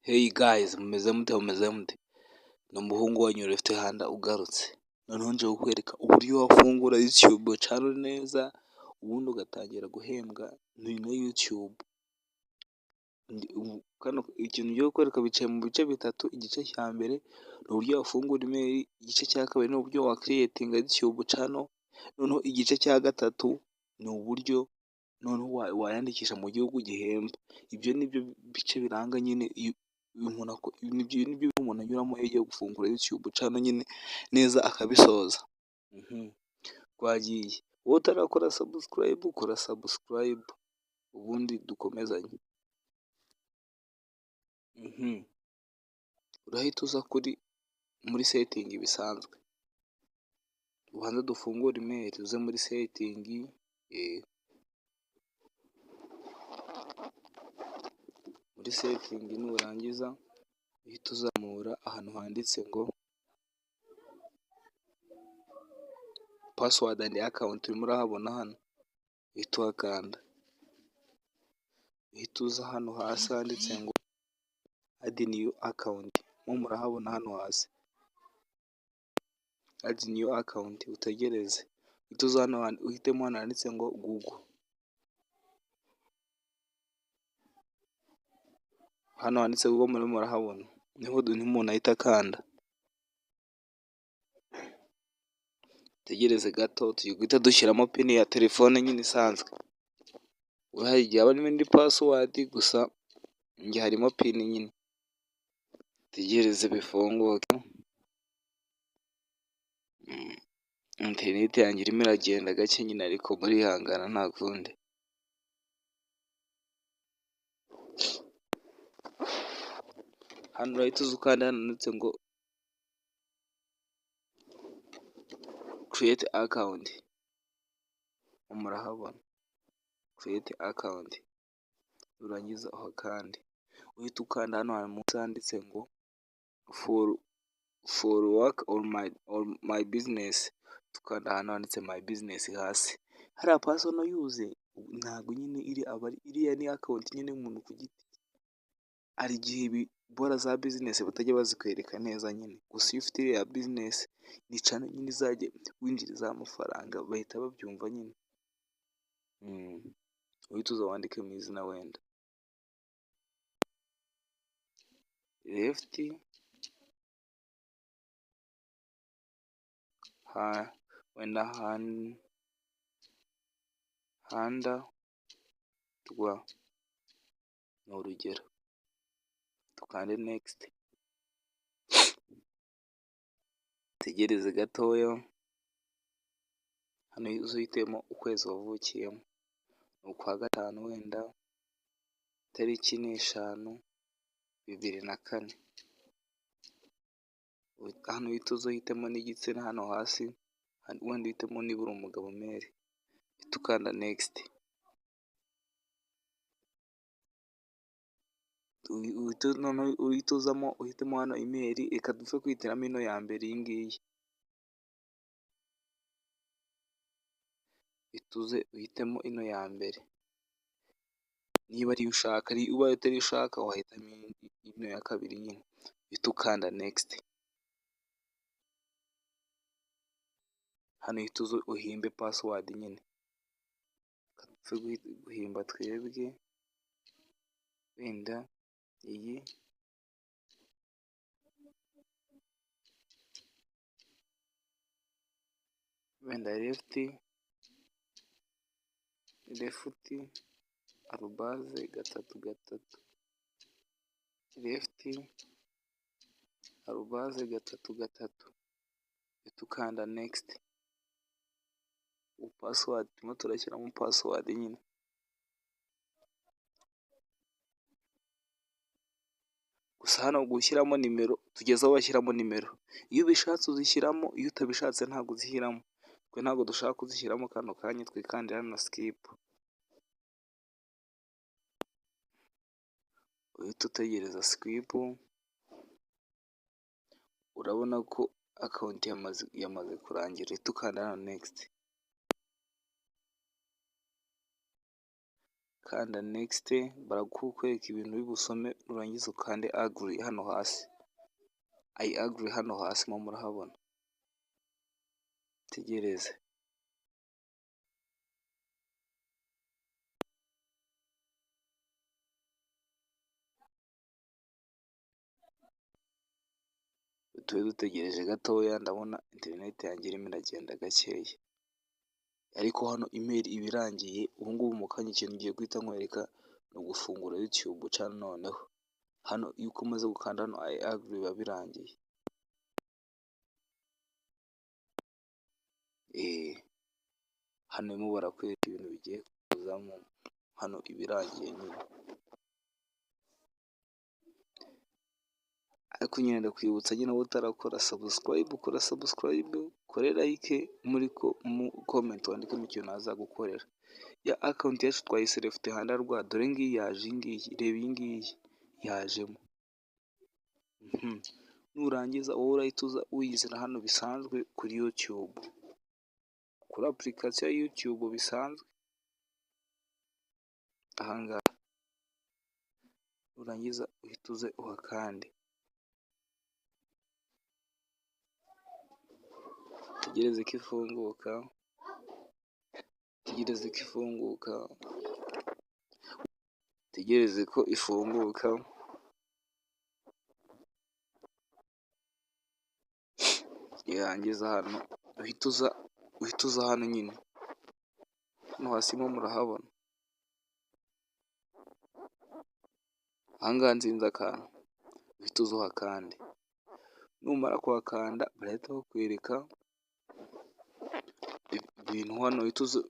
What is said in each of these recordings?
Hey guys, mumeze mute? Ni umuhungu wanyu Left Hand ugarutse. Noneho nje kukwereka uburyo wafungura YouTube channel neza, ubundi ugatangira guhembwa na YouTube. Ikintu ngiye kukwereka bicaye mu bice bitatu. Igice cya mbere ni uburyo wafungura email, igice cya kabiri ni uburyo wa creating YouTube channel, noneho igice cya gatatu ni uburyo noneho wayandikisha mu gihugu gihemba. Ibyo nibyo bice biranga nyine nibyo umuntu anyuramo iyo agiye gufungura YouTube channel nyine neza akabisoza. Twagiye. Wowe utarakora subscribe, kora subscribe ubundi dukomezanye. Urahita uza muri setting bisanzwe, ubanza dufungure email, uze muri setting, muri setting nurangiza uhita uzamura ahantu handitse ngo password and account, urimo urahabona hano, uhita uhakanda. Uhita uza hano hasi handitse ngo add new account, murahabona hano hasi add new account, utegereze. Uhita uza hano uhitemo hano handitse ngo Google, hano handitse Google murimo murahabona, niho umuntu ahita akanda. Tegereze gato, tugiye guhita dushyiramo pin ya telefone nyine isanzwe. Urahagiye aba n'indi password gusa njye harimo pin nyine. Tegereze bifunguke. Internet yanjye irimo iragenda gake nyine ariko murihangana nta kundi. Hano urahita uza ukanda hano handitse ngo create account, murahabona create account, urangiza uhakande. Uhita ukanda hano munsi handitse ngo for work or my business, tukanda hano handitse my business hasi. Hariya personal use ntabwo nyine iriya ni account nyine umuntu ku giti. Hari igihe bora za business batajya bazikwereka neza nyine, gusa iyo ufite iriya business ni channel nyine izajya winjiriza amafaranga, bahita babyumva nyine. Uhita uza wandike mu izina wenda Left wenda Handa rwa ni urugero, tukande next. Tegereze gatoya, hano uhitemo ukwezi wavukiyemo, ni ukwa gatanu wenda tariki ni 5, 2004. Hano uhita uza uhitemo n'igitsina hano hasi, wenda uhitemo niba uri umugabo male, tukanda next. Uhita uzamo uhitemo hano email, reka dupfe kwihitiramo ino ya mbere iyi ngiyi. Ituze uhitemo ino ya mbere niba ariyo ushaka, ubaye utari ushaka wahitamo ino ya kabiri nyine, uhita ukanda next. Hano uhita uza uhimbe password nyine, dupfe guhimba twebwe wenda iyi wenda left arubaze 33 left arubaze 33, tukanda next. Password turimo turashyiramo password nyine, gusa hano gushyiramo nimero tugeze aho bashyiramo nimero. Iyo ubishatse uzishyiramo, iyo utabishatse ntabwo uzishyiramo. Twe ntabwo dushaka kuzishyiramo kano kanya, twikandira hano skip. Uhita utegereza skip. Urabona ko account yamaze kurangira, tukanda hano next. kanda next, barakwereka ibintu uri busome, nurangiza ukande agree hano hasi. I agree hano hasi mo murahabona, tegereze. Tube dutegereje gatoya, ndabona interineti yanjye irimo iragenda gakeya, ariko hano email iba irangiye. Ubu ngubu mu kanya ikintu ngiye guhita nkwereka ni ugufungura YouTube channel. Noneho hano iyo umaze gukanda hano I agree biba birangiye. Hano barimo barakwereka ibintu bigiye kuzamo, hano ibirangiye nyine. Ariko nyine ndakwibutsa nyine wowe utarakora subscribe, ukora subscribe, kore like mu comment wandikemo ikintu nazagukorera. Ya account yacu twayise left hand rwa, dore ngiyi yaje, ngiyi reba iyi ngiyi yajemo. Nurangiza wowe urahita uza uyizana hano bisanzwe kuri YouTube, kuri application ya YouTube bisanzwe ahangaha. Nurangiza uhita uze uhakande, tegereze ko ifunguka, tegereze ko ifunguka. Yarangiza hano uhita uza hano nyine, hano hasi mo murahabona, ahangaha nzinze akantu, uhita uza uhakande. Numara kuhakanda barahita bakwereka ibintu hano, uhita uza,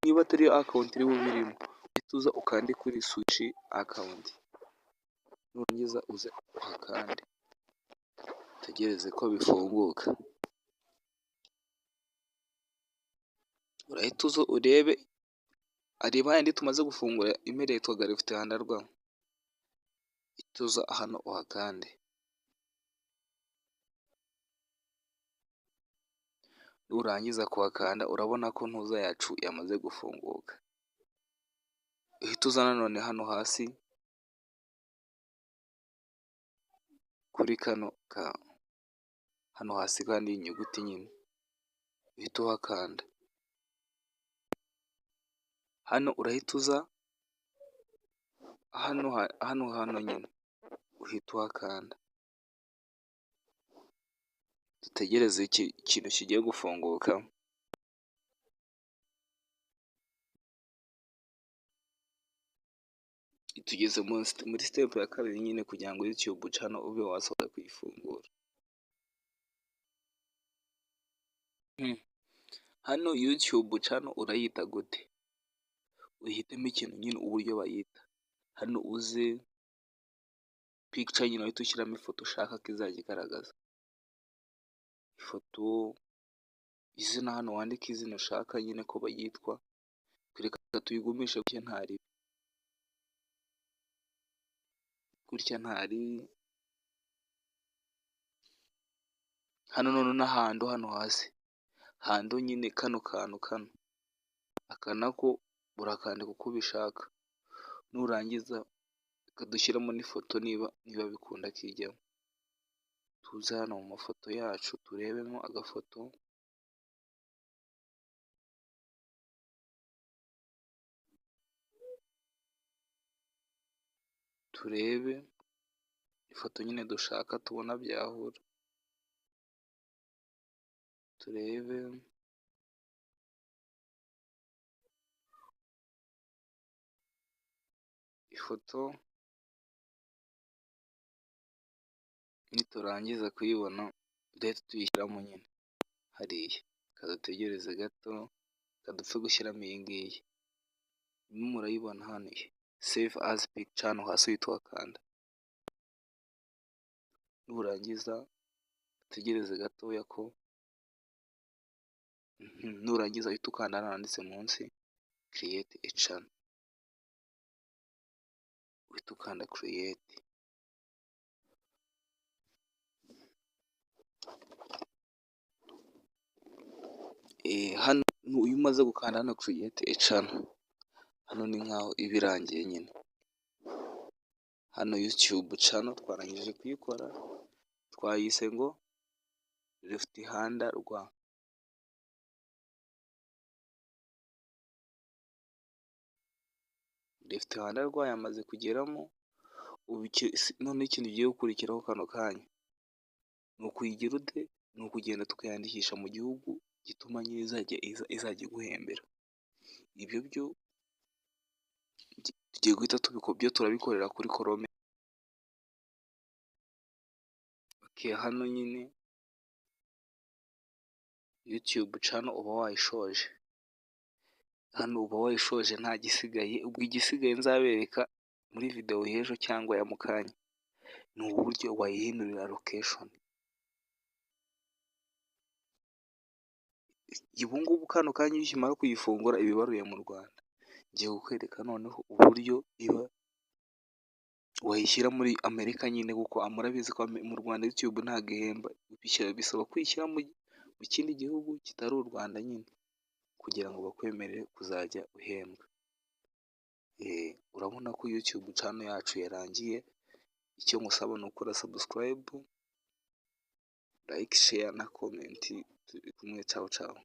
niba atari account iri bube irimo, uhita uza ukande kuri switch account, nurangiza uze uhakande, tegereze ko bifunguka. Urahita uza urebe, areba yandi tumaze gufungura email yitwaga left hand rwa, uhita uza hano uhakande. Nurangiza kuhakanda urabona ko ntuza yacu yamaze gufunguka. Uhita uza nanone hano hasi kuri kano hano hasi kandi inyuguti nyine, uhita uhakanda. Hano urahita uza hano nyine, uhita uhakanda. Dutegereze ikintu kigiye gufunguka. Tugeze muri step ya kabiri nyine, kugira ngo YouTube channel ube wasohoka kuyifungura. Hano YouTube channel urayita gute? Uhitemo ikintu nyine uburyo bayita. Hano uze picture nyine, uhita ushyiramo ifoto ushaka ko izajya igaragaza. Ifoto, izina, hano wandika izina ushaka nyine ko bayitwa. Reka tuyigumishe gutya ntari. Hano none n'ahantu hano hasi, hando nyine kano kantu aka nako urakandika uko ubishaka. Nurangiza ukadushyiramo n'ifoto niba bikunda kijyamo. Tuze hano mu mafoto yacu turebemo agafoto, turebe ifoto nyine dushaka tubona byahura. Turebe ifoto, niturangiza kuyibona duhita tuyishyiramo nyine hariya. Kadutegereze gato, kadupfe gushyiramo iyi ngiyi. Murayibona hano, save as picture, hano hasi uhita uhakanda. Nurangiza utegereze gatoya ko, nurangiza uhita ukanda hano handitse munsi create a channel, uhita ukanda create. Hano iyo umaze gukanda hano create a channel, hano ni nkaho iba irangiye nyine. Hano YouTube channel twarangije kuyikora, twayise ngo Left Hand Rwa. Left Hand Rwa yamaze kugeramo, ubu none ikintu ugiye gukurikiraho kano kanya ni ukuyigira ute, ni ukugenda tukayandikisha mu gihugu gituma nyine izajya iguhembera. Ibyo byo tugiye guhita turabikorera kuri Chrome. Hano nyine YouTube channel uba wayishoje, hano uba wayishoje nta gisigaye. Ubwo igisigaye nzabereka muri video y'ejo cyangwa ya mukanya ni uburyo wayihindurira location. Ubu ngubu kano kanya iyo ukimara kuyifungura ibibaruye mu Rwanda, ngiye kukwereka noneho uburyo wayishyira muri Amerika nyine, kuko murabizi ko mu Rwanda YouTube ntabwo ihemba, bisaba kwishyira mu kindi gihugu kitari u Rwanda nyine kugira ngo bakwemerere kuzajya uhembwa. Urabona ko YouTube channel yacu yarangiye. Icyo ngusaba ni ukora subscribe, like, share na comment. Turi kumwe, ciao ciao.